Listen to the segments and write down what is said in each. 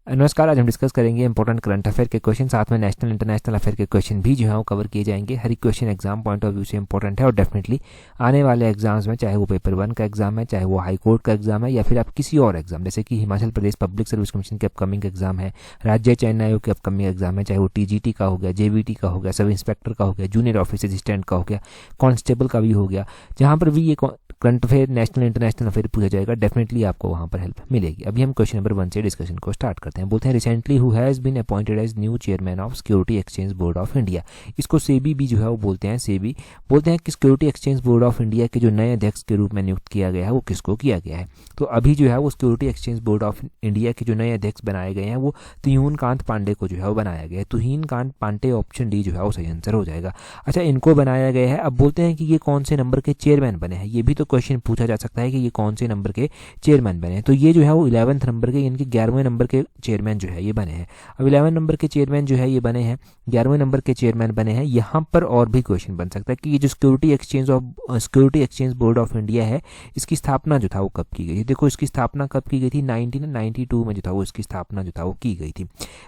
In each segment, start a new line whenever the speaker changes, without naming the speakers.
नमस्कार। आज हम डिस्कस करेंगे इंपॉर्टेंट करंट अफेयर के क्वेश्चन, साथ में नेशनल इंटरनेशनल अफेयर के क्वेश्चन भी जो है वो कवर किए जाएंगे। हर एक question exam point of view से इंपॉर्टेंट है और डेफिनेटली आने वाले एग्जाम्स में, चाहे वो पेपर 1 का एग्जाम है, चाहे वो हाई कोर्ट का एग्जाम है, या फिर आप किसी और एग्जाम जैसे कि Himachal Pradesh public service commission के अपकमिंग एग्जाम है, राज्य चयन आयोग के अपकमिंग एग्जाम है, चाहे वो TGT का हो गया, JVT का हो गया, सब इंस्पेक्टर का हो गया, जूनियर ऑफिस असिस्टेंट का हो गया, कांस्टेबल का भी हो गया, जहाँ पर भी ये current affair national international affair पूछा जाएगा, डेफिनेटली आपको वहाँ पर हेल्प मिलेगी। अभी हम क्वेश्चन नंबर 1 से डिस्कशन को स्टार्ट करते हैं। बोलते हैं recently who has been appointed as new chairman of Security Exchange Board of India. इसको सेबी भी जो है वो बोलते हैं। सेबी बोलते हैं कि security Exchange Board of India के जो नए अध्यक्ष के रूप में नियुक्त किया गया है वो किसको किया गया है। तो अभी जो है वो security Exchange Board of India के जो नए अध्यक्ष बनाए गए हैं वो तुहिन कांत पांडे को जो है वो बनाया गया है। तुहिन कांत पांडे, ऑप्शन डी जो है वो सही आंसर हो जाएगा। अच्छा, इनको बनाया गया है। अब बोलते हैं कि ये कौन से नंबर के चेयरमैन बने हैं, ये भी तो क्वेश्चन पूछा जा सकता है कि ये कौन से नंबर के चेयरमैन बने हैं। तो ये जो है वो 11th नंबर के, यानी कि 11वें नंबर के चेयरमैन जो है ये बने हैं। अब 11 नंबर के चेयरमैन जो है ये बने हैं, 11वें नंबर के चेयरमैन बने हैं। यहाँ पर और भी क्वेश्चन बन सकता है कि ये जो security Exchange Board of India है, इसकी स्थापना जो था वो कब की गई थी। देखो, इसकी स्थापना कब की गई थी, 1992 में जो था वो इसकी स्थापना जो था वो की गई थी।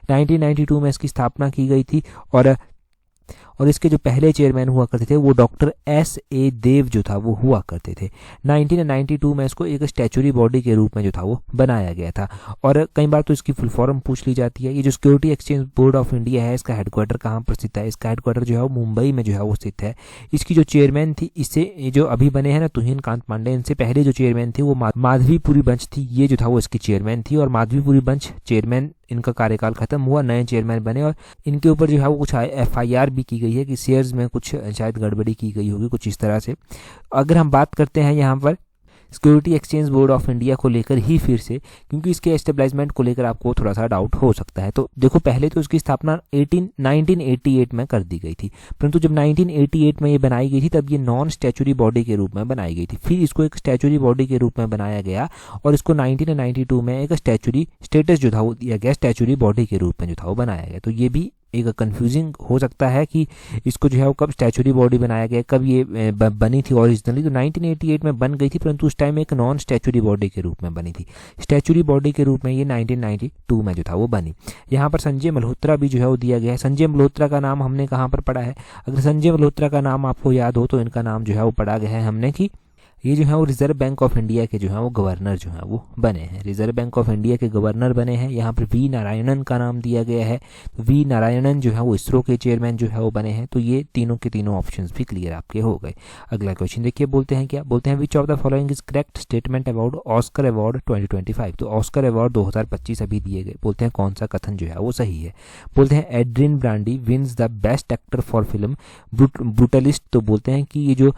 1992 में इसकी स्थापना की गई थी और इसके जो पहले चेयरमैन हुआ करते थे वो डॉक्टर S.A. देव जो था वो हुआ करते थे। 1992 में इसको एक स्टैच्यूरी बॉडी के रूप में जो था वो बनाया गया था। और कई बार तो इसकी फुल फॉर्म पूछ ली जाती है। ये जो security Exchange Board of India है, इसका हेडक्वार्टर कहाँ पर स्थित है। इसका हेडक्वार्टर जो है वो मुंबई में जो है वो स्थित है। इसकी जो चेयरमैन थी, इससे जो अभी बने हैं ना तुहिन कांत पांडे, इनसे पहले जो चेयरमैन थी वो माधवीपुरी बंच थी। ये जो था वो इसकी चेयरमैन थी और माधवीपुरी बंच चेयरमैन, इनका कार्यकाल खत्म हुआ, नए चेयरमैन बने और इनके ऊपर जो है वो कुछ FIR भी की गई है कि शेयर्स में कुछ शायद गड़बड़ी की गई होगी, कुछ इस तरह से। अगर हम बात करते हैं यहाँ पर security Exchange Board of India को लेकर ही फिर से, क्योंकि इसके एस्टेब्लिशमेंट को लेकर आपको थोड़ा सा डाउट हो सकता है। तो देखो, पहले तो इसकी स्थापना 1988 में कर दी गई थी, परंतु जब 1988 में ये बनाई गई थी तब ये नॉन स्टैच्यूरी बॉडी के रूप में बनाई गई थी। फिर इसको एक स्टैच्यूरी बॉडी के रूप में बनाया गया और इसको 1992 में एक स्टैच्यूरी स्टेटस जो था वो दिया गया, स्टैच्यूरी बॉडी के रूप में जो था वो बनाया गया। तो ये भी एक कंफ्यूजिंग हो सकता है कि इसको जो है वो कब स्टैच्यूरी बॉडी बनाया गया, कब ये बनी थी ओरिजिनली। तो 1988 में बन गई थी, परंतु उस टाइम एक नॉन स्टैच्यूरी बॉडी के रूप में बनी थी। स्टैच्यूरी बॉडी के रूप में ये 1992 में जो था वो बनी। यहाँ पर संजय मल्होत्रा भी जो है वो दिया गया है। संजय मल्होत्रा का नाम हमने कहाँ पर पढ़ा है, अगर संजय मल्होत्रा का नाम आपको याद हो तो इनका नाम जो है वो पढ़ा गया है हमने कि ये जो है वो रिजर्व बैंक ऑफ इंडिया के जो है वो गवर्नर जो है वो बने हैं। रिजर्व बैंक ऑफ इंडिया के गवर्नर बने हैं। यहाँ पर वी नारायणन का नाम दिया गया है। तो वी नारायणन जो है वो इसरो के चेयरमैन जो है वो बने हैं। तो ये तीनों के तीनों ऑप्शंस भी क्लियर आपके हो गए। अगला क्वेश्चन देखिए, बोलते हैं क्या, बोलते हैं which of the following is correct statement about Oscar award 2025। तो ऑस्कर अवार्ड 2025 अभी दिए गए, बोलते हैं कौन सा कथन जो है वो सही है। बोलते हैं Adrien Brody wins the best actor for film Brutalist. तो बोलते हैं कि ये जो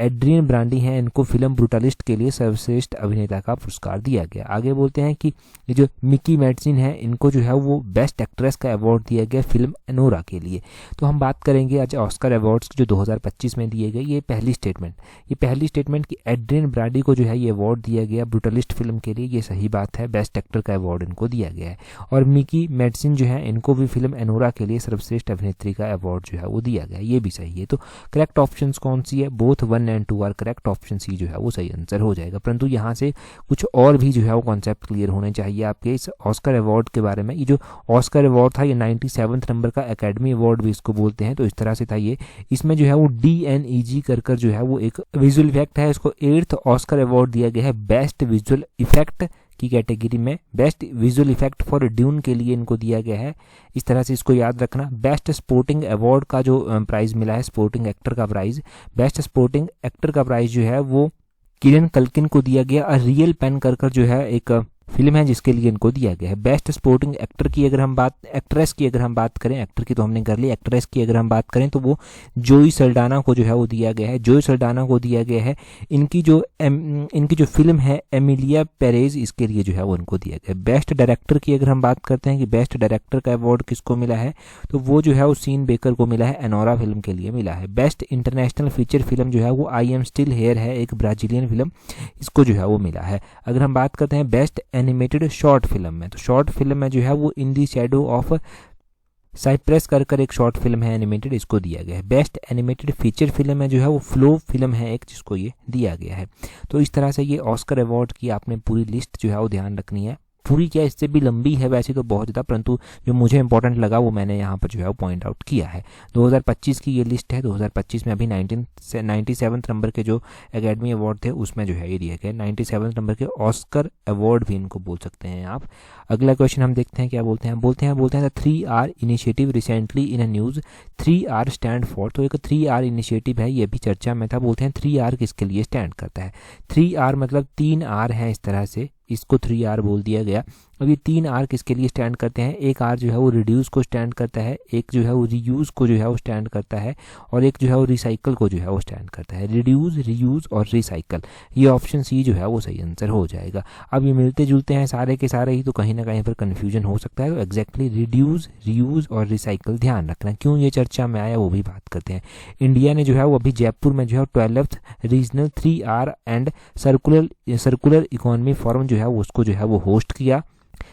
एड्रियन ब्रांडी हैं, इनको फिल्म ब्रूटलिस्ट के लिए सर्वश्रेष्ठ अभिनेता का पुरस्कार दिया गया। आगे बोलते हैं कि ये जो मिकी मैडसिन है, इनको जो है वो बेस्ट एक्ट्रेस का अवार्ड दिया गया फिल्म एनोरा के लिए। तो हम बात करेंगे आज ऑस्कर अवार्ड्स जो 2025 में दिए गए। ये पहली स्टेटमेंट कि एड्रियन ब्रांडी को जो है ये अवार्ड दिया गया ब्रूटलिस्ट फिल्म के लिए, ये सही बात है। बेस्ट एक्टर का अवार्ड इनको दिया गया है। और मिकी मैडसिन जो है, इनको भी फिल्म एनोरा के लिए सर्वश्रेष्ठ अभिनेत्री का अवार्ड जो है वो दिया गया, ये भी सही है। तो करेक्ट ऑप्शन कौन सी है, both 1 and 2 are correct. Option C जो है वो सही आंसर हो जाएगा। परंतु यहाँ से कुछ और भी जो है वो कॉन्सेप्ट क्लियर होने चाहिए आपके इस ऑस्कर अवार्ड के बारे में। ये जो ऑस्कर अवार्ड था ये 97th नंबर का एकेडमी अवार्ड भी इसको बोलते हैं, तो इस तरह से था ये। इसमें जो है वो DNEG कर जो है वो एक विजुअल इफेक्ट है, इसको 8th ऑस्कर अवार्ड दिया गया है बेस्ट विजुअल इफेक्ट की कैटेगरी में। Best visual effect for dune के लिए इनको दिया गया है। इस तरह से इसको याद रखना। बेस्ट स्पोर्टिंग अवार्ड का जो प्राइज मिला है, स्पोर्टिंग एक्टर का प्राइज, बेस्ट स्पोर्टिंग एक्टर का प्राइज जो है वो किरण कल्किन को दिया गया। और रियल पेन कर जो है एक फिल्म है जिसके लिए इनको दिया गया है। बेस्ट स्पोर्टिंग एक्टर की अगर हम बात, एक्ट्रेस की अगर हम बात करें, एक्टर की तो हमने कर ली, एक्ट्रेस की अगर हम बात करें तो वो जोई सल्डाना को जो है वो दिया गया है। जोई सल्डाना को दिया गया है। इनकी जो फिल्म है एमिलिया पेरेज, इसके लिए जो है वो इनको दिया गया है। बेस्ट डायरेक्टर की अगर हम बात करते हैं कि बेस्ट डायरेक्टर का अवार्ड किसको मिला है, तो वो जो है वो सीन बेकर को मिला है, एनोरा फिल्म के लिए मिला है। बेस्ट इंटरनेशनल फीचर फिल्म जो है वो आई एम स्टिल हेयर है, एक ब्राजीलियन फिल्म, इसको जो है वो मिला है। अगर हम बात करते हैं बेस्ट एनिमेटेड शॉर्ट फिल्म में, तो शॉर्ट फिल्म में जो है वो इन दी शैडो ऑफ साइप्रेस कर एक शॉर्ट फिल्म है एनिमेटेड, इसको दिया गया है। बेस्ट एनिमेटेड फीचर फिल्म है जो है वो फ्लो फिल्म है एक, जिसको ये दिया गया है। तो इस तरह से ये ऑस्कर अवार्ड की आपने पूरी लिस्ट जो है वो ध्यान रखनी है। पूरी क्या इससे भी लंबी है वैसे तो बहुत ज़्यादा, परंतु जो मुझे इंपॉर्टेंट लगा वो मैंने यहाँ पर जो है वो पॉइंट आउट किया है। 2025 की ये लिस्ट है। 2025 में अभी 97 नंबर के जो एकेडमी अवार्ड थे उसमें जो है ये दिए गए 97 नंबर के ऑस्कर अवार्ड भी इनको बोल सकते हैं आप। अगला क्वेश्चन हम देखते हैं क्या बोलते हैं। बोलते हैं 3R initiative recently in a news 3R stand for. तो एक 3R इनिशिएटिव है, ये भी चर्चा में था। बोलते हैं 3R किसके लिए स्टैंड करता है। 3R मतलब 3R है, इस तरह से इसको 3R बोल दिया गया। अब ये 3R किसके लिए स्टैंड करते हैं। एक R जो है वो रिड्यूस को स्टैंड करता है, एक जो है वो रीयूज़ को जो है वो स्टैंड करता है, और एक जो है वो रिसाइकल को जो है वो स्टैंड करता है। रिड्यूस, रीयूज़ और रिसाइकल, ये ऑप्शन सी जो है वो सही आंसर हो जाएगा। अब ये मिलते जुलते हैं सारे के सारे ही, तो कहीं ना कहीं पर कन्फ्यूजन हो सकता है। तो एग्जैक्टली रिड्यूस, रीयूज़ और रिसाइकल ध्यान रखना। क्यों ये चर्चा में आया वो भी बात करते हैं। इंडिया ने जो है वो अभी जयपुर में जो है 12th regional 3R and circular economy forum जो है वो उसको जो है वो होस्ट किया।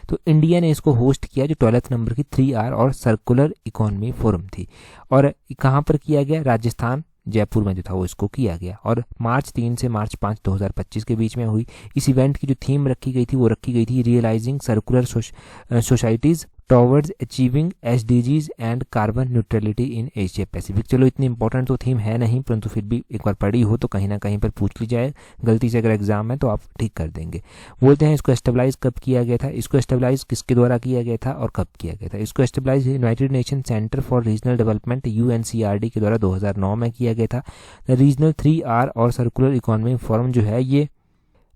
तो इंडिया ने इसको होस्ट किया जो 12th नंबर की 3R और सर्कुलर इकोनॉमी फोरम थी। और कहाँ पर किया गया, राजस्थान जयपुर में जो था वो इसको किया गया, और मार्च 3 से मार्च 5 2025 के बीच में हुई। इस इवेंट की जो थीम रखी गई थी वो रखी गई थी realising circular societies towards achieving SDGs and carbon neutrality in Asia Pacific. चलो इतनी इंपॉर्टेंट तो थीम है नहीं, परंतु फिर भी एक बार पढ़ी हो तो कहीं ना कहीं पर पूछ ली जाए, गलती से अगर एग्जाम है तो आप ठीक कर देंगे। बोलते हैं इसको एस्टेबलाइज कब किया गया था। इसको एस्टेबलाइज किसके द्वारा किया गया था और कब किया गया था। इसको establish United Nation Centre for Regional Development UNCRD के द्वारा 2009 में किया गया था। द रीजनल 3R और सर्कुलर इकोनॉमी फोरम जो है ये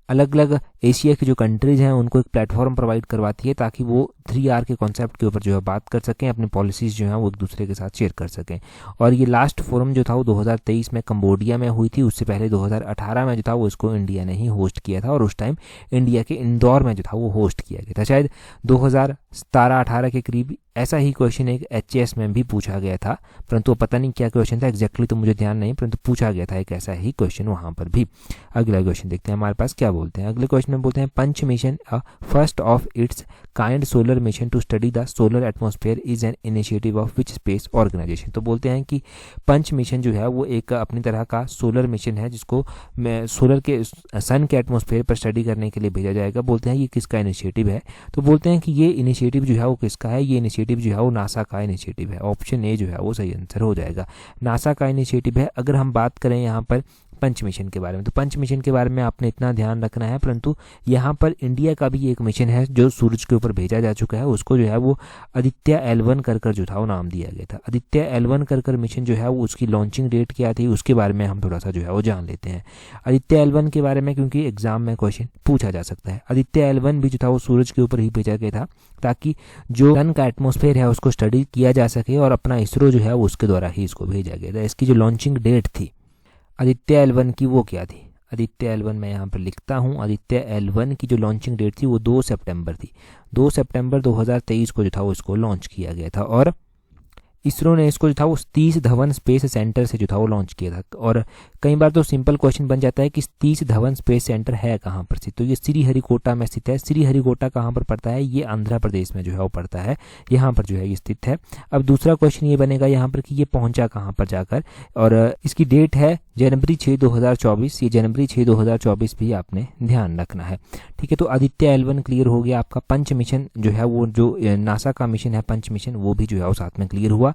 अलग अलग एशिया की जो कंट्रीज़ हैं उनको एक प्लेटफॉर्म प्रोवाइड करवाती है ताकि वो 3R के कॉन्सेप्ट के ऊपर जो है बात कर सकें, अपनी पॉलिसीज़ जो हैं वो एक दूसरे के साथ शेयर कर सकें। और ये लास्ट फोरम जो था वो 2023 में कंबोडिया में हुई थी। उससे पहले 2018 में जो था वो इसको इंडिया ने ही होस्ट किया था, और उस टाइम इंडिया के इंदौर में जो था वो होस्ट किया गया था। शायद 2017-18 के करीब ऐसा ही क्वेश्चन एक HAS में भी पूछा गया था, परंतु पता नहीं क्या क्वेश्चन था एग्जैक्टली तो मुझे ध्यान नहीं, परंतु पूछा गया था एक ऐसा ही क्वेश्चन वहाँ पर भी। अगला क्वेश्चन देखते हैं हमारे पास क्या बोलते हैं। अगले क्वेश्चन में बोलते हैं punch mission a first of its kind solar mission to study the solar atmosphere is an initiative of which space organisation. तो बोलते हैं कि पंच मिशन जो है वो एक अपनी तरह का सोलर मिशन है जिसको सोलर के सन के एटमॉस्फेयर पर स्टडी करने के लिए भेजा जाएगा। बोलते हैं ये किसका इनिशिएटिव है। तो बोलते हैं कि ये इनिशिएटिव जो है वो किसका है। ये इनिशिएटिव जो है वो नासा का इनिशिएटिव है। ऑप्शन ए जो है वो सही आंसर हो जाएगा, नासा का इनिशिएटिव है। अगर हम बात करें यहाँ पर पंच मिशन के बारे में, तो पंच मिशन के बारे में आपने इतना ध्यान रखना है, परंतु यहाँ पर इंडिया का भी एक मिशन है जो सूरज के ऊपर भेजा जा चुका है। उसको जो है वो आदित्य L1 कर जो था वो नाम दिया गया था। आदित्य L1 कर मिशन जो है वो उसकी लॉन्चिंग डेट क्या थी उसके बारे में हम थोड़ा सा जो है वो जान लेते हैं। आदित्य L1 के बारे में क्योंकि एग्जाम में क्वेश्चन पूछा जा सकता है। आदित्य L1 भी जो था वो सूरज के ऊपर ही भेजा गया था ताकि जो सन का एटमॉस्फेयर है उसको स्टडी किया जा सके, और अपना इसरो जो है वो उसके द्वारा ही इसको भेजा गया था। इसकी जो लॉन्चिंग डेट थी आदित्य L1 की वो क्या थी। आदित्य L1 मैं यहाँ पर लिखता हूँ। आदित्य L1 की जो लॉन्चिंग डेट थी वो 2 सितंबर थी। 2 सितंबर 2023 को जो था वो इसको लॉन्च किया गया था, और इसरो ने इसको जो था वो सतीश धवन स्पेस सेंटर से जो था वो लॉन्च किया था। और कई बार तो सिंपल क्वेश्चन बन जाता है कि सतीश धवन स्पेस सेंटर है कहाँ पर स्थित। तो ये श्रीहरिकोटा में स्थित है। श्रीहरिकोटा कहाँ पर पड़ता है, ये आंध्र प्रदेश में जो है वो पड़ता है, यहाँ पर जो है ये स्थित है। अब दूसरा क्वेश्चन ये बनेगा यहाँ पर कि ये पहुँचा कहाँ पर जाकर, और इसकी डेट है जनवरी 6 2024। ये जनवरी 6 2024 भी आपने ध्यान रखना है, ठीक है। तो आदित्य L1 क्लियर हो गया आपका। पंच मिशन जो है वो जो नासा का मिशन है पंच मिशन, वो भी जो है वो साथ में क्लियर हुआ।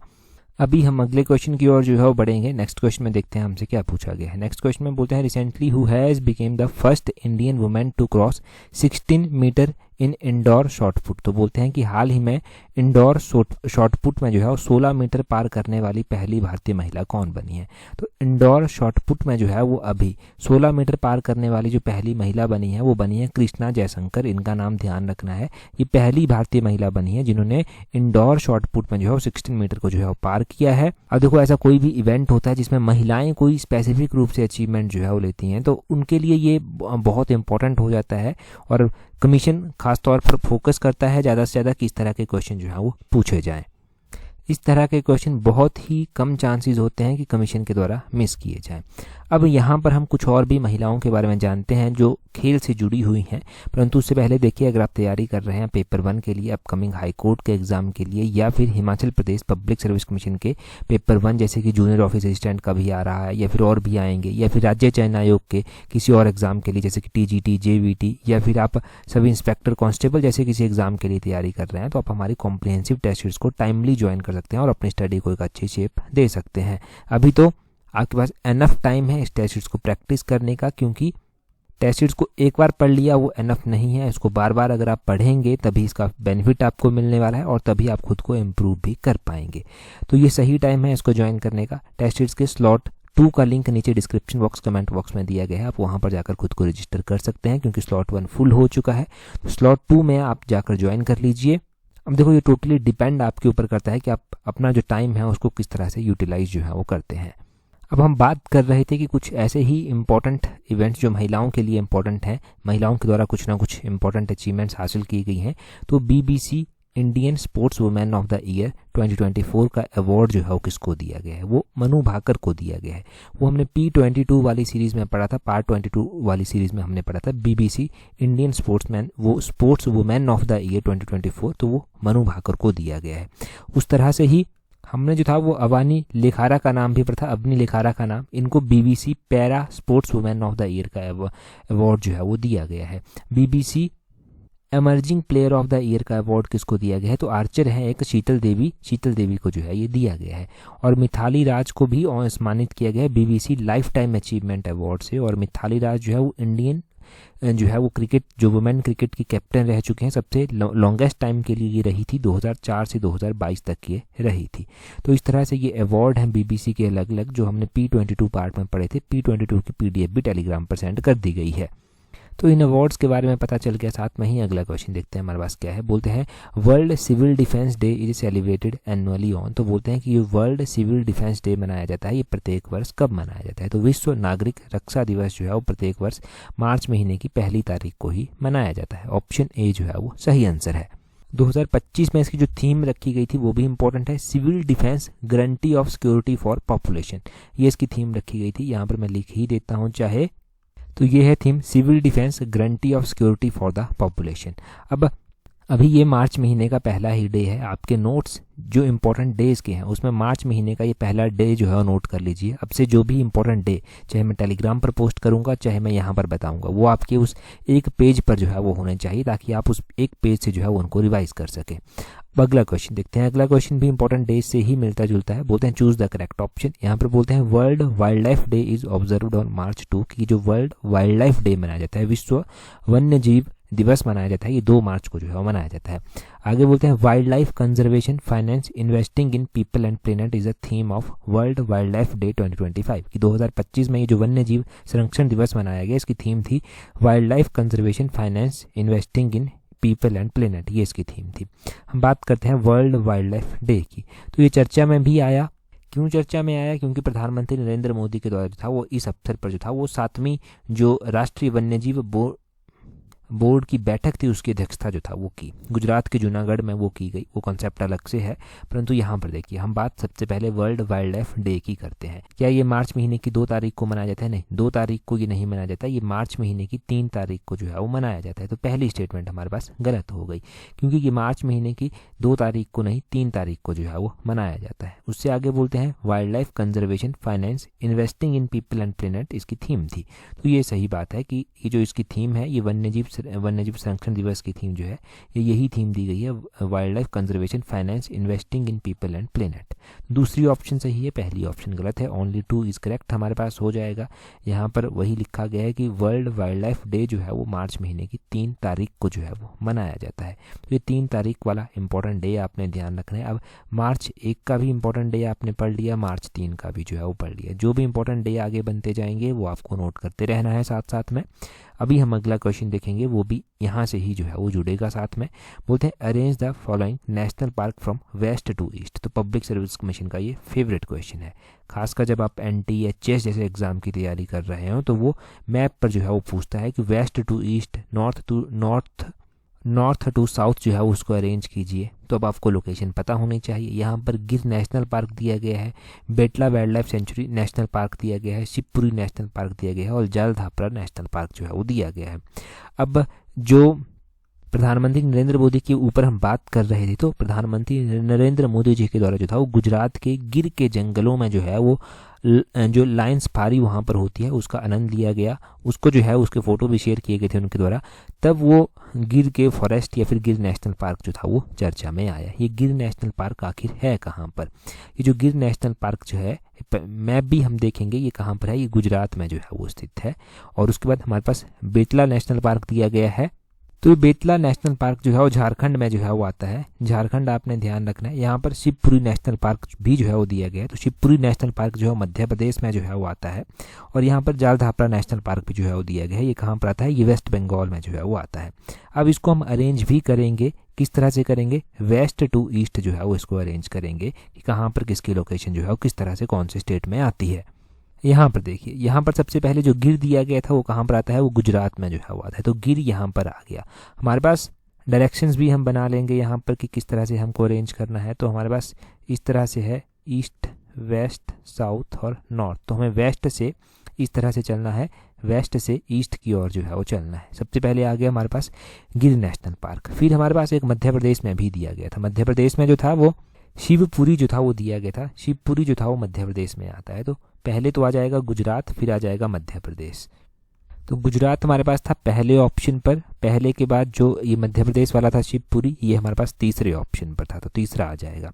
अभी हम अगले क्वेश्चन की ओर जो है वो बढ़ेंगे। नेक्स्ट क्वेश्चन में देखते हैं हमसे क्या पूछा गया है। नेक्स्ट क्वेश्चन में बोलते हैं recently who has became the first Indian women to cross 16 metre in indoor shotput. तो बोलते हैं कि हाल ही में इंडोर शॉर्टपुट में जो है वो 16 मीटर पार करने वाली पहली भारतीय महिला कौन बनी है। तो इंडोर शॉर्टपुट में जो है वो अभी 16 मीटर पार करने वाली जो पहली महिला बनी है वो बनी है कृष्णा जयशंकर। इनका नाम ध्यान रखना है। ये पहली भारतीय महिला बनी है जिन्होंने इंडोर शॉर्टपुट में जो है वो 16 मीटर को जो है वो पार किया है। अब देखो ऐसा कोई भी इवेंट होता है जिसमें महिलाएं कोई स्पेसिफिक रूप से अचीवमेंट जो है वो लेती हैं, तो उनके लिए ये बहुत इंपॉर्टेंट हो जाता है, और कमीशन खासतौर पर फोकस करता है ज़्यादा से ज़्यादा किस तरह के क्वेश्चन जो है वो पूछे जाएं। इस तरह के क्वेश्चन बहुत ही कम चांसेस होते हैं कि कमीशन के द्वारा मिस किए जाएं। अब यहाँ पर हम कुछ और भी महिलाओं के बारे में जानते हैं जो खेल से जुड़ी हुई हैं, परंतु उससे पहले देखिए, अगर आप तैयारी कर रहे हैं पेपर 1 के लिए, अपकमिंग हाई कोर्ट के एग्जाम के लिए, या फिर Himachal Pradesh public service commission के पेपर 1 जैसे कि जूनियर ऑफिस असिस्टेंट का भी आ रहा है, या फिर और भी आएंगे, या फिर राज्य चयन आयोग के किसी और एग्जाम के लिए जैसे कि TGT, JVT, या फिर आप सब इंस्पेक्टर कांस्टेबल जैसे किसी एग्जाम के लिए तैयारी कर रहे हैं, तो आप हमारी कॉम्प्रिहेंसिव टेस्ट सीरीज को टाइमली ज्वाइन कर सकते हैं और अपनी स्टडी को एक अच्छी शेप दे सकते हैं। अभी तो आपके पास एनफ टाइम है इस टेस्ट सीरीज को प्रैक्टिस करने का, क्योंकि टेस्ट सीरीज को एक बार पढ़ लिया वो एनफ नहीं है, इसको बार बार अगर आप पढ़ेंगे तभी इसका बेनिफिट आपको मिलने वाला है और तभी आप खुद को इम्प्रूव भी कर पाएंगे। तो ये सही टाइम है इसको ज्वाइन करने का। टेस्ट सीरीज के स्लॉट 2 का लिंक नीचे डिस्क्रिप्शन बॉक्स, कमेंट बॉक्स में दिया गया है, आप वहां पर जाकर खुद को रजिस्टर कर सकते हैं, क्योंकि स्लॉट 1 फुल हो चुका है। तो स्लॉट 2 में आप जाकर ज्वाइन कर लीजिए। अब देखो, ये टोटली डिपेंड आपके ऊपर करता है कि आप अपना जो टाइम है उसको किस तरह से यूटिलाइज जो है वो करते हैं। अब हम बात कर रहे थे कि कुछ ऐसे ही इम्पॉर्टेंट इवेंट्स जो महिलाओं के लिए इम्पॉर्टेंट हैं, महिलाओं के द्वारा कुछ ना कुछ इम्पॉर्टेंट अचीवमेंट्स हासिल की गई हैं। तो BBC Indian sports women of the year 2024 का अवार्ड जो है वो किसको दिया गया है? वो मनु भाकर को दिया गया है। वो हमने P22 वाली सीरीज में पढ़ा था, पार्ट 22 वाली सीरीज में हमने पढ़ा था BBC Indian sports women of the year 2024, तो वो मनु भाकर को दिया गया है। उस तरह से ही हमने जो था वो अवानी लेखारा का नाम भी पढ़ा था, अवनी लेखारा का नाम, इनको BBC para sports women of the year का अवार्ड जो है वो दिया गया है। BBC emerging player of the year का अवार्ड किसको दिया गया है? तो आर्चर है एक शीतल देवी को जो है ये दिया गया है। और मिथाली राज को भी सम्मानित किया गया है BBC life time achievement award से। और मिथाली राज जो है वो इंडियन जो है वो क्रिकेट, जो वुमेन क्रिकेट की कैप्टन रह चुके हैं, सबसे लॉन्गेस्ट टाइम के लिए ये रही थी, 2004 से 2022 तक ये रही थी। तो इस तरह से ये अवार्ड हैं BBC के अलग अलग, जो हमने P22 पार्ट में पढ़े थे। P22 की PDF भी टेलीग्राम पर सेंड कर दी गई है। तो इन अवार्ड्स के बारे में पता चल गया। साथ में ही अगला क्वेश्चन देखते हैं हमारे पास क्या है। बोलते हैं World Civil Defence Day is celebrated annually on. तो बोलते हैं कि ये वर्ल्ड सिविल डिफेंस डे मनाया जाता है, ये प्रत्येक वर्ष कब मनाया जाता है? तो विश्व नागरिक रक्षा दिवस जो है वो प्रत्येक वर्ष मार्च महीने की 1 तारीख को ही मनाया जाता है। ऑप्शन ए जो है वो सही आंसर है। 2025 में इसकी जो थीम रखी गई थी वो भी इंपॉर्टेंट है, civil defence guarantee of security for population. ये इसकी थीम रखी गई थी, यहाँ पर मैं लिख ही देता हूँ चाहे। तो ये है theme, civil defence guarantee of security for the population. अब अभी ये मार्च महीने का पहला ही डे है। आपके नोट्स जो इंपॉर्टेंट डेज के हैं उसमें मार्च महीने का ये पहला डे जो है वो नोट कर लीजिए। अब से जो भी इंपॉर्टेंट डे, चाहे मैं टेलीग्राम पर पोस्ट करूंगा चाहे मैं यहाँ पर बताऊंगा, वो आपके उस एक पेज पर जो है वो होने चाहिए, ताकि आप उस एक पेज से जो है वो उनको रिवाइज कर सकें। अब अगला क्वेश्चन देखते हैं। अगला क्वेश्चन भी इंपॉर्टेंट डेज से ही मिलता जुलता है। बोलते हैं चूज द करेक्ट ऑप्शन। यहाँ पर बोलते हैं world wild life day is observed on March 2 की जो वर्ल्ड वाइल्ड लाइफ डे मनाया जाता है, विश्व वन्य जीव दिवस मनाया जाता है, ये 2 मार्च को जो है वो मनाया जाता है। आगे बोलते हैं wild life conservation finance investing in people and planet is a theme of world wild life day 2025 की 2025 में ये जो वन्य जीव संरक्षण दिवस मनाया गया, इसकी थीम थी wild life conservation finance investing in people and planet, ये इसकी थीम थी। हम बात करते हैं वर्ल्ड वाइल्ड लाइफ डे की। तो ये चर्चा में भी आया। क्यों चर्चा में आया? क्योंकि प्रधानमंत्री नरेंद्र मोदी के द्वारा जो था वो इस अवसर पर जो था वो 7वीं जो राष्ट्रीय वन्यजीव बोर्ड की बैठक थी उसकी अध्यक्षता जो था वो की गुजरात के जूनागढ़ में वो की गई। वो कॉन्सेप्ट अलग से है, परंतु यहाँ पर देखिए हम बात सबसे पहले वर्ल्ड वाइल्ड लाइफ डे की करते हैं। क्या ये मार्च महीने की 2 तारीख को मनाया जाता है? नहीं, 2 तारीख को ये नहीं मनाया जाता, ये मार्च महीने की 3 तारीख को जो है वो मनाया जाता है। तो पहली स्टेटमेंट हमारे पास गलत हो गई, क्योंकि ये मार्च महीने की 2 तारीख को नहीं 3 तारीख को जो है वो मनाया जाता है। उससे आगे बोलते हैं wild life conservation finance investing in people and planet इसकी थीम थी। तो ये सही बात है कि ये जो इसकी थीम है ये वन्यजीव संरक्षण दिवस की थीम जो है यही थीम दी गई है, wild life conservation finance investing in people and planet. दूसरी ऑप्शन सही है, पहली ऑप्शन गलत है। ओनली 2 इज करेक्ट हमारे पास हो जाएगा। यहाँ पर वही लिखा गया है कि वर्ल्ड वाइल्ड लाइफ डे जो है वो मार्च महीने की 3 तारीख को जो है वो मनाया जाता है। तो ये 3 तारीख वाला इंपॉर्टेंट डे आपने ध्यान रखना है। अब मार्च 1 का भी इंपॉर्टेंट डे आपने पढ़ लिया, मार्च 3 का भी जो है वो पढ़ लिया। जो भी इंपॉर्टेंट डे आगे बनते जाएंगे वो आपको नोट करते रहना है साथ साथ में। अभी हम अगला क्वेश्चन देखेंगे, वो भी यहाँ से ही जो है वो जुड़ेगा साथ में। बोलते हैं arrange the following national park from west to east. तो पब्लिक सर्विस कमीशन का ये फेवरेट क्वेश्चन है, खासकर जब आप NT या चेस जैसे एग्जाम की तैयारी कर रहे हो तो वो मैप पर जो है वो पूछता है कि west to east, north to south जो है उसको अरेंज कीजिए। तो अब आपको लोकेशन पता होनी चाहिए। यहाँ पर गिर नेशनल पार्क दिया गया है, Betla wild life sanctuary national park दिया गया है, शिवपुरी नेशनल पार्क दिया गया है और जलधापरा नेशनल पार्क जो है वो दिया गया है। अब जो प्रधानमंत्री नरेंद्र मोदी के ऊपर हम बात कर रहे थे, तो प्रधानमंत्री नरेंद्र मोदी जी के द्वारा जो था वो गुजरात के गिर के जंगलों में जो है वो जो लायन सफारी वहाँ पर होती है उसका आनंद लिया गया। उसको जो है उसके फ़ोटो भी शेयर किए गए थे उनके द्वारा। तब वो गिर के फॉरेस्ट या फिर गिर नेशनल पार्क जो था वो चर्चा में आया। ये गिर नेशनल पार्क आखिर है कहाँ पर? ये जो गिर नेशनल पार्क जो है मैप भी हम देखेंगे ये कहाँ पर है। ये गुजरात में जो है वो स्थित है। और उसके बाद हमारे पास बेतला नेशनल पार्क दिया गया है। तो ये बेतला नेशनल पार्क जो है वो झारखंड में जो है वो आता है। झारखंड आपने ध्यान रखना है। यहाँ पर शिवपुरी नेशनल पार्क भी जो है वो दिया गया है। तो शिवपुरी नेशनल पार्क जो है मध्य प्रदेश में जो है वो आता है। और यहाँ पर जलधापरा नेशनल पार्क भी जो है वो दिया गया है। ये कहाँ पर आता है? ये वेस्ट बंगाल में जो है वो आता है। अब इसको हम अरेंज भी करेंगे। किस तरह से करेंगे? वेस्ट टू ईस्ट जो है वो इसको अरेंज करेंगे कि कहाँ पर किसकी लोकेशन जो है वो किस तरह से कौन से स्टेट में आती है। यहाँ पर देखिए, यहाँ पर सबसे पहले जो गिर दिया गया था वो कहाँ पर आता है? वो गुजरात में जो है वो आता है। तो गिर यहाँ पर आ गया। हमारे पास डायरेक्शंस भी हम बना लेंगे यहाँ पर कि किस तरह से हमको अरेंज करना है। तो हमारे पास इस तरह से है, ईस्ट, वेस्ट, साउथ और नॉर्थ। तो हमें वेस्ट से इस तरह से चलना है, वेस्ट से ईस्ट की ओर जो है वो चलना है। सबसे पहले आ गया हमारे पास गिर नेशनल पार्क। फिर हमारे पास एक मध्य प्रदेश में भी दिया गया था। मध्य प्रदेश में जो था वो शिवपुरी जो था वो दिया गया था। शिवपुरी जो था वो मध्य प्रदेश में आता है। तो पहले तो आ जाएगा गुजरात, फिर आ जाएगा मध्य प्रदेश। तो गुजरात हमारे पास था पहले ऑप्शन पर। पहले के बाद जो ये मध्य प्रदेश वाला था शिवपुरी, ये हमारे पास तीसरे ऑप्शन पर था। तो तीसरा आ जाएगा।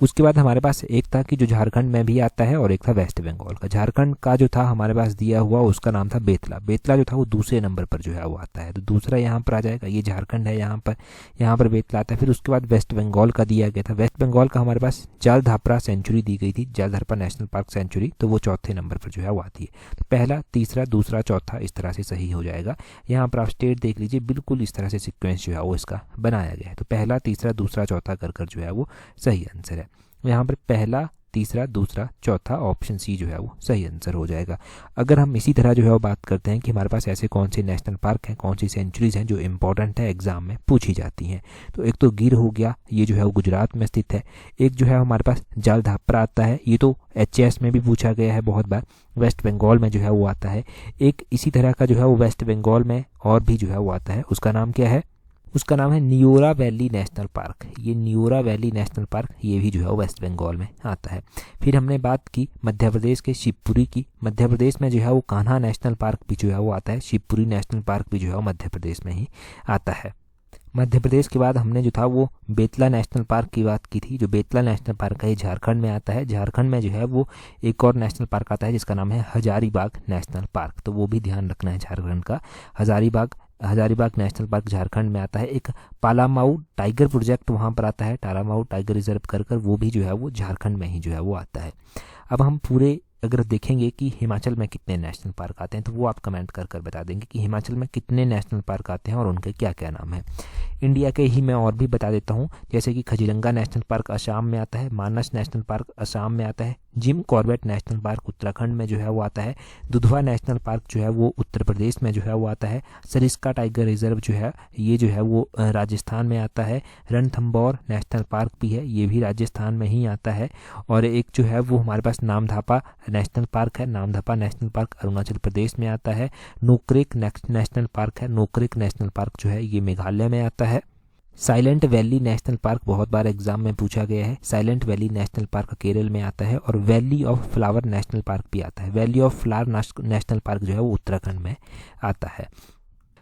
उसके बाद हमारे पास एक था कि जो झारखंड में भी आता है और एक था वेस्ट बंगाल का। झारखंड का जो था हमारे पास दिया हुआ उसका नाम था बेतला। बेतला जो था वो दूसरे नंबर पर जो है वो आता है। तो दूसरा यहाँ पर आ जाएगा। ये झारखंड है, यहाँ पर बेतला आता है। फिर उसके बाद वेस्ट बंगाल का दिया गया था। वेस्ट बंगाल का हमारे पास जलधापरा सेंचुरी दी गई थी, जलधापरा नेशनल पार्क सेंचुरी। तो वो चौथे नंबर पर जो है वो आती है। तो पहला, तीसरा, दूसरा, चौथा इस तरह से सही हो जाएगा। यहाँ पर आप स्टेट देख लीजिए, बिल्कुल इस तरह से सीक्वेंस जो है वो इसका बनाया गया है। तो पहला, तीसरा, दूसरा, चौथा कर जो है वो सही आंसर है। यहाँ पर पहला, तीसरा, दूसरा, चौथा, ऑप्शन सी जो है वो सही आंसर हो जाएगा। अगर हम इसी तरह जो है वो बात करते हैं कि हमारे पास ऐसे कौन से नेशनल पार्क हैं, कौन सी सेंचुरीज हैं जो इंपॉर्टेंट है, एग्जाम में पूछी जाती हैं। तो एक तो गिर हो गया, ये जो है वो गुजरात में स्थित है। एक जो है हमारे पास जलधापरा आता है, ये तो HS में भी पूछा गया है बहुत बार। वेस्ट बंगाल में जो है वो आता है। एक इसी तरह का जो है वो वेस्ट बंगाल में और भी जो है वो आता है। उसका नाम क्या है? उसका नाम है न्योरा वैली नेशनल पार्क। ये न्योरा वैली नेशनल पार्क, ये भी जो है वेस्ट बंगाल में आता है। फिर हमने बात की मध्य प्रदेश के शिवपुरी की। मध्य प्रदेश में जो है वो कान्हा नेशनल पार्क भी जो है वो आता है। शिवपुरी नेशनल पार्क भी जो है वो मध्य प्रदेश में ही आता है। मध्य प्रदेश के बाद हमने जो था वो बेतला नेशनल पार्क की बात की थी। जो बेतला नेशनल पार्क है ये झारखंड में आता है। झारखंड में जो है वो एक और नेशनल पार्क आता है जिसका नाम है हजारीबाग नेशनल पार्क। तो वो भी ध्यान रखना है झारखंड का। हजारीबाग नेशनल पार्क झारखंड में आता है। एक पालामाऊ टाइगर प्रोजेक्ट वहाँ पर आता है, पालामाऊ टाइगर रिजर्व कर वो भी जो है वो झारखंड में ही जो है वो आता है। अब हम पूरे अगर देखेंगे कि हिमाचल में कितने नेशनल पार्क आते हैं तो वो आप कमेंट कर बता देंगे कि हिमाचल में कितने नेशनल पार्क आते हैं और उनके क्या क्या नाम है। इंडिया के ही मैं और भी बता देता हूँ, जैसे कि खजीरंगा नेशनल पार्क असम में आता है, मानस नेशनल पार्क असम में आता है, Jim Corbett national park Uttarakhand में जो है वो आता है, दुधवा नेशनल पार्क जो है वो उत्तर प्रदेश में जो है वो आता है, सरिस्का टाइगर रिजर्व जो है ये जो है वो राजस्थान में आता है, रणथंबोर नेशनल पार्क भी है, ये भी राजस्थान में ही आता है, और एक जो है वो हमारे पास नामधापा नेशनल पार्क है, नामधापा नेशनल पार्क अरुणाचल प्रदेश में आता है, नोक्रेक नेशनल पार्क है, नोक्रेक नेशनल पार्क जो है ये मेघालय में आता है। साइलेंट वैली नेशनल पार्क बहुत बार एग्जाम में पूछा गया है, silent valley national park Kerala में आता है, और valley of flower national park भी आता है। Valley of flower national park जो है वो उत्तराखंड में आता है।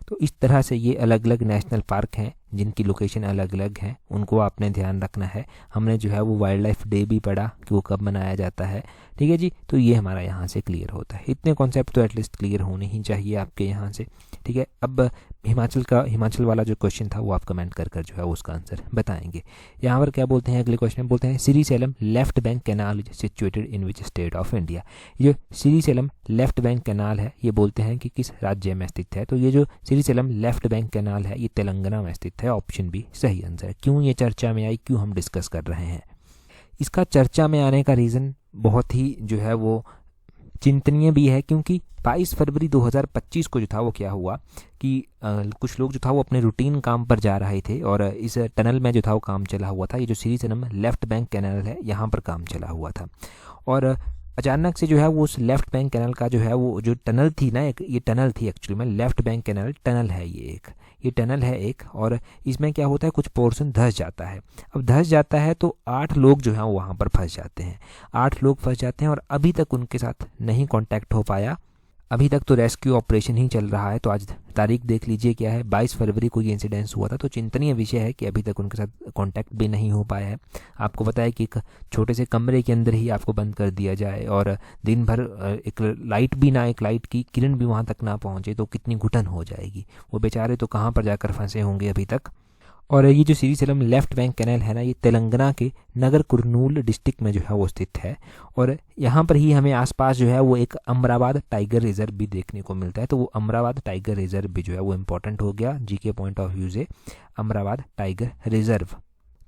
तो इस तरह से ये अलग अलग नेशनल पार्क हैं जिनकी लोकेशन अलग अलग हैं, उनको आपने ध्यान रखना है। हमने जो है वो वाइल्ड लाइफ डे भी पढ़ा कि वो कब मनाया जाता है, ठीक है जी। तो ये हमारा यहाँ से क्लियर होता है। इतने कॉन्सेप्ट तो एटलीस्ट क्लियर होने ही चाहिए आपके यहाँ से, ठीक है। अब हिमाचल वाला जो क्वेश्चन था वो आप कमेंट कर जो है उसका आंसर बताएंगे। यहाँ पर क्या बोलते हैं, अगले क्वेश्चन में बोलते हैं Srisailam left bank canal is situated in which state of India. ये श्रीशैलम लेफ्ट बैंक कैनाल है, ये बोलते हैं कि किस राज्य में स्थित है। तो ये जो श्रीशैलम लेफ्ट बैंक कैनाल है ये तेलंगाना में स्थित है। ऑप्शन बी सही आंसर है। क्यों ये चर्चा में आई, क्यों हम डिस्कस कर रहे हैं, इसका चर्चा में आने का रीज़न बहुत ही जो है वो चिंतनीय भी है क्योंकि 22 फरवरी 2025 को जो था वो क्या हुआ कि कुछ लोग जो था वो अपने रूटीन काम पर जा रहे थे और इस टनल में जो था वो काम चला हुआ था। ये जो श्री सलम लेफ्ट बैंक कैनाल है यहाँ पर काम चला हुआ था और अचानक से जो है वो उस लेफ्ट बैंक कैनाल का जो है वो जो टनल थी ना, एक ये टनल थी एक्चुअली में, लेफ्ट बैंक कैनाल टनल है ये टनल है एक, और इसमें क्या होता है कुछ पोर्शन धंस जाता है। अब धंस जाता है तो 8 लोग जो हैं वहाँ पर फंस जाते हैं, 8 लोग फंस जाते हैं और अभी तक उनके साथ नहीं कांटेक्ट हो पाया। अभी तक तो रेस्क्यू ऑपरेशन ही चल रहा है। तो आज तारीख देख लीजिए क्या है, 22 फरवरी को ये इंसिडेंस हुआ था। तो चिंतनीय विषय है कि अभी तक उनके साथ कांटेक्ट भी नहीं हो पाया है। आपको पता है कि एक छोटे से कमरे के अंदर ही आपको बंद कर दिया जाए और दिन भर एक लाइट भी ना, एक लाइट की किरण भी वहाँ तक ना पहुँचे तो कितनी घुटन हो जाएगी। वो बेचारे तो कहाँ पर जाकर फंसे होंगे अभी तक। और ये जो श्री सलम लेफ्ट बैंक कैनाल है ना, ये तेलंगाना के नगर कुरनूल डिस्ट्रिक्ट में जो है वो स्थित है और यहाँ पर ही हमें आसपास जो है वो एक अमराबाद टाइगर रिजर्व भी देखने को मिलता है। तो वो अमराबाद टाइगर रिजर्व भी जो है वो इम्पोर्टेंट हो गया जीके पॉइंट ऑफ व्यू से, अमराबाद टाइगर रिजर्व।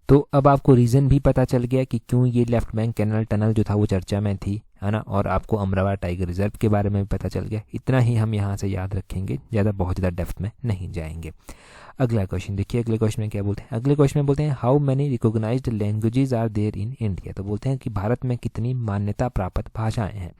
तो अब आपको रीज़न भी पता चल गया कि क्यों ये लेफ्ट बैंक कैनाल टनल जो था वो चर्चा में थी, है ना, और आपको अमराबाद टाइगर रिजर्व के बारे में भी पता चल गया। इतना ही हम यहाँ से याद रखेंगे, बहुत ज़्यादा डेप्थ में नहीं जाएंगे। अगला क्वेश्चन देखिए, अगले क्वेश्चन में क्या बोलते हैं। अगले क्वेश्चन में बोलते हैं how many recognised languages are there in India. तो बोलते हैं कि भारत में कितनी मान्यता प्राप्त भाषाएं हैं।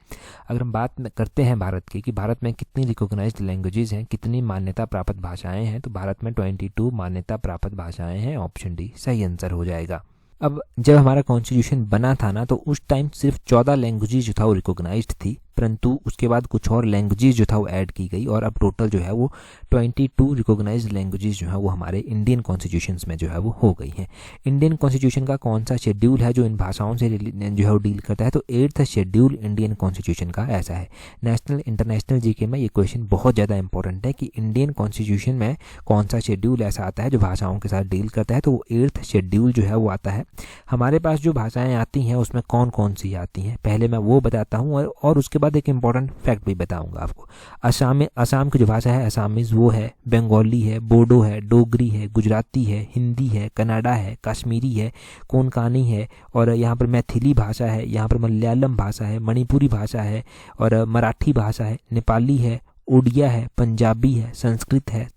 अगर हम बात करते हैं भारत की कि भारत में कितनी रिकॉग्नाइज्ड लैंग्वेजेस हैं, कितनी मान्यता प्राप्त भाषाएं हैं, तो भारत में 22 मान्यता प्राप्त भाषाएं हैं। ऑप्शन डी सही आंसर हो जाएगा। अब जब हमारा कॉन्स्टिट्यूशन बना था ना, तो उस टाइम सिर्फ 14 लैंग्वेजेस जो था वो रिकॉग्नाइज्ड थी, परंतु उसके बाद कुछ और लैंग्वेजेस जो था वो ऐड की गई और अब टोटल जो है वो 22 रिकॉग्नाइज्ड लैंग्वेजेस जो है वो हमारे इंडियन कॉन्स्टिट्यूशंस में जो है वो हो गई हैं। इंडियन कॉन्स्टिट्यूशन का कौन सा शेड्यूल है जो इन भाषाओं से जो है वो डील करता है, तो 8th शेड्यूल इंडियन कॉन्स्टिट्यूशन का ऐसा है। नेशनल इंटरनेशनल जीके में ये क्वेश्चन बहुत ज़्यादा इंपॉर्टेंट है कि इंडियन कॉन्स्टिट्यूशन में कौन सा शेड्यूल ऐसा आता है जो भाषाओं के साथ डील करता है, तो वो 8th शेड्यूल जो है वो आता है। हमारे पास जो भाषाएँ आती हैं उसमें कौन कौन सी आती हैं, पहले मैं वो बताता हूँ और उसके बाद एक इंपॉर्टेंट फैक्ट भी बताऊंगा आपको। असम की जो भाषा है असमीज वो है, बंगाली है, बोडो है, डोगरी है, गुजराती है, हिंदी है, कन्नड़ा है, कश्मीरी है, कोंकणी है और यहाँ पर मैथिली भाषा है, यहाँ पर मलयालम भाषा है, मणिपुरी भाषा है और मराठी भाषा है, नेपाली है, उड़िया है, पंजाबी है, संस्कृत है,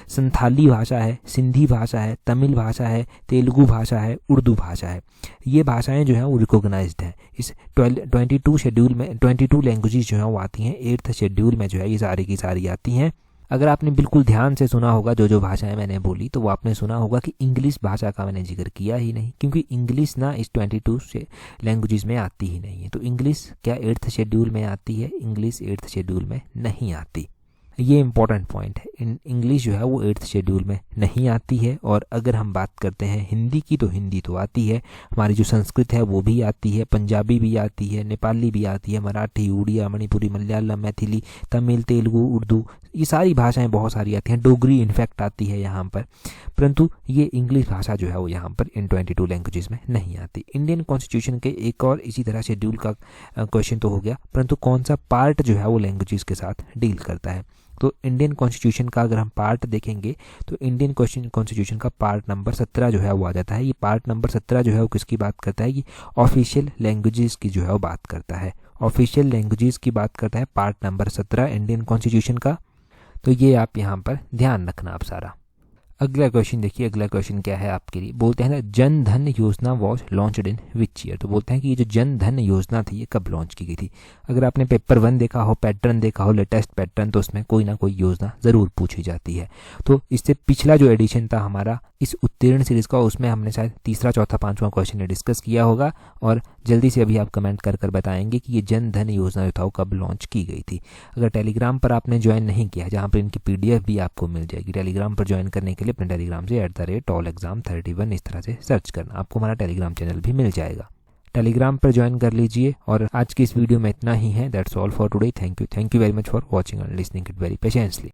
संथाली भाषा है, सिंधी भाषा है, तमिल भाषा है, तेलुगु भाषा है, उर्दू भाषा है। ये भाषाएं जो हैं वो रिकॉग्नाइज्ड हैं। इस 22 शेड्यूल में 22 लैंग्वेजेस जो हैं वो आती हैं। 8th शेड्यूल में जो है ये सारी की सारी आती हैं। अगर आपने बिल्कुल ध्यान से सुना होगा जो भाषाएं मैंने बोली, तो वो आपने सुना होगा कि इंग्लिश भाषा का मैंने जिक्र किया ही नहीं, क्योंकि इंग्लिश ना इस 22 से लैंग्वेजेस में आती ही नहीं है। तो इंग्लिश क्या 8th शेड्यूल में आती है? इंग्लिश 8th शेड्यूल में नहीं आती। ये इंपॉर्टेंट पॉइंट है। इंग्लिश जो है वो 8th शेड्यूल में नहीं आती है। और अगर हम बात करते हैं हिंदी की, तो हिंदी तो आती है, हमारी जो संस्कृत है वो भी आती है, पंजाबी भी आती है, नेपाली भी आती है, मराठी, उड़िया, मणिपुरी, मलयालम, मैथिली, तमिल, तेलुगु, उर्दू, ये सारी भाषाएं बहुत सारी आती हैं। डोगरी इनफैक्ट आती है यहाँ पर, परंतु ये इंग्लिश भाषा जो है वो यहाँ पर इन 22 लैंग्वेजेस में नहीं आती। इंडियन कॉन्स्टिट्यूशन के एक और इसी तरह शेड्यूल का क्वेश्चन तो हो गया, परंतु कौन सा पार्ट जो है वो लैंग्वेजेस के साथ डील करता है। तो इंडियन कॉन्स्टिट्यूशन का अगर हम पार्ट देखेंगे तो इंडियन कॉन्स्टिट्यूशन का पार्ट नंबर 17 जो है वो आ जाता है। ये पार्ट नंबर 17 जो है वो किसकी बात करता है? ये ऑफिशियल लैंग्वेजेस की जो है वो बात करता है। ऑफिशियल लैंग्वेजेस की बात करता है पार्ट नंबर 17 इंडियन कॉन्स्टिट्यूशन का। तो ये आप यहाँ पर ध्यान रखना आप सारा। अगला क्वेश्चन देखिए, अगला क्वेश्चन क्या है आपके लिए। बोलते हैं ना जन धन योजना was launched in which year. तो बोलते हैं कि ये जो जन धन योजना थी ये कब लॉन्च की गई थी। अगर आपने पेपर 1 देखा हो, पैटर्न देखा हो, लेटेस्ट पैटर्न, तो उसमें कोई ना कोई योजना ज़रूर पूछी जाती है। तो इससे पिछला जो एडिशन था हमारा इस उत्तीर्ण सीरीज़ का, उसमें हमने शायद तीसरा, चौथा, 5वां क्वेश्चन डिस्कस किया होगा। और जल्दी से अभी आप कमेंट कर बताएंगे कि ये जन धन योजना जो था वो कब लॉन्च की गई थी। अगर टेलीग्राम पर आपने ज्वाइन नहीं किया, जहाँ पर इनकी PDF भी आपको मिल जाएगी, टेलीग्राम पर ज्वाइन करने के लिए अपने टेलीग्राम से @allexam31 इस तरह से सर्च करना, आपको हमारा टेलीग्राम चैनल भी मिल जाएगा। टेलीग्राम पर ज्वाइन कर लीजिए। और आज की इस वीडियो में इतना ही है। That's all for today. Thank you very much for watching and listening it very patiently.